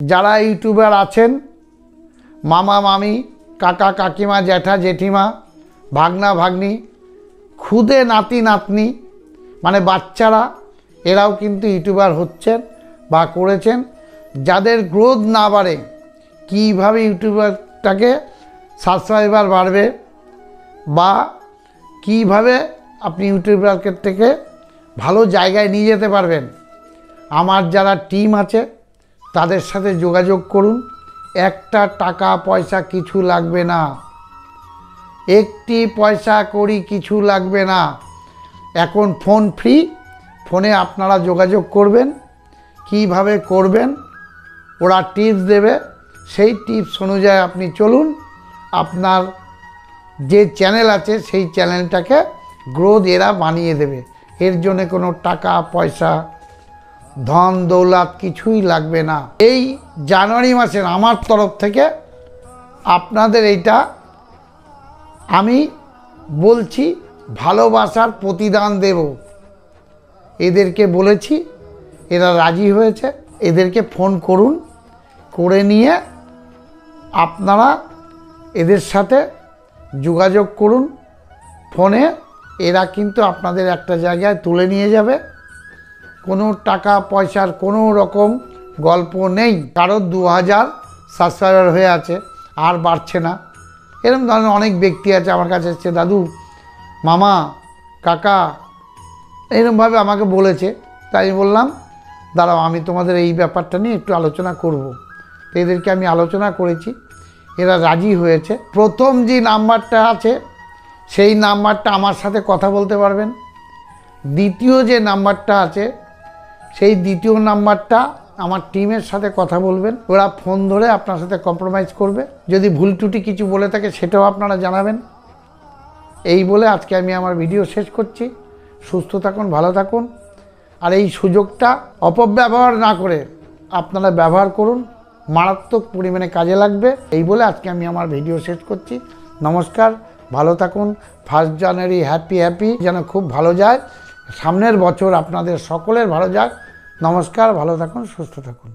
যারা ইউটিউবার আছেন, মামা মামি, কাকা কাকিমা, জ্যাঠা জেঠিমা, ভাগনা ভাগ্নি, খুদে নাতি নাতনি মানে বাচ্চারা, এরাও কিন্তু ইউটিউবার হচ্ছেন বা করেছেন। যাদের গ্রোথ না বাড়ে, কীভাবে ইউটিউবারটাকে সাবস্ক্রাইবার বাড়বে বা কিভাবে আপনি ইউটিউবারকে থেকে ভালো জায়গায় নিয়ে যেতে পারবেন, আমার যারা টিম আছে তাদের সাথে যোগাযোগ করুন। একটা টাকা পয়সা কিছু লাগবে না, একটি পয়সা করি কিছু লাগবে না। এখন ফোন ফ্রি, ফোনে আপনারা যোগাযোগ করবেন, কিভাবে করবেন ওরা টিপস দেবে, সেই টিপস অনুযায়ী আপনি চলুন। আপনার যে চ্যানেল আছে সেই চ্যানেলটাকে গ্রোথ এরা বানিয়ে দেবে। এর জন্য কোনো টাকা পয়সা ধন দৌলত কিছুই লাগবে না। এই জানুয়ারি মাসের আমার তরফ থেকে আপনাদের এইটা আমি বলছি, ভালোবাসার প্রতিদান দেব। এদেরকে বলেছি, এরা রাজি হয়েছে। এদেরকে ফোন করুন, করে নিয়ে আপনারা এদের সাথে যোগাযোগ করুন ফোনে। এরা কিন্তু আপনাদের একটা জায়গায় তুলে নিয়ে যাবে। কোনো টাকা পয়সার কোনো রকম গল্প নেই। কারো 2000 সাবস্ক্রাইবার হয়ে আছে, আর বাড়ছে না। এরকম ধরনের অনেক ব্যক্তি আছে আমার কাছে এসছে, দাদু, মামা, কাকা, এরকমভাবে আমাকে বলেছে। তাই বললাম, দাঁড়াও, আমি তোমাদের এই ব্যাপারটা নিয়ে একটু আলোচনা করব। তো এদেরকে আমি আলোচনা করেছি, এরা রাজি হয়েছে। প্রথম যে নাম্বারটা আছে সেই নাম্বারটা আমার সাথে কথা বলতে পারবেন। দ্বিতীয় যে নাম্বারটা আছে সেই দ্বিতীয় নাম্বারটা আমার টিমের সাথে কথা বলবেন। ওরা ফোন ধরে আপনার সাথে কম্প্রোমাইজ করবে। যদি ভুল ত্রুটি কিছু বলে থাকে সেটাও আপনারা জানাবেন। এই বলে আজকে আমি আমার ভিডিও শেষ করছি। সুস্থ থাকুন, ভালো থাকুন। আর এই সুযোগটা অপব্যবহার না করে আপনারা ব্যবহার করুন, মারাত্মক পরিমাণে কাজে লাগবে। এই বলে আজকে আমি আমার ভিডিও শেষ করছি। নমস্কার, ভালো থাকুন। 1 জানুয়ারি হ্যাপি যেন খুব ভালো যায়। সামনের বছর আপনাদের সকলের ভালো যাক। নমস্কার, ভালো থাকুন, সুস্থ থাকুন।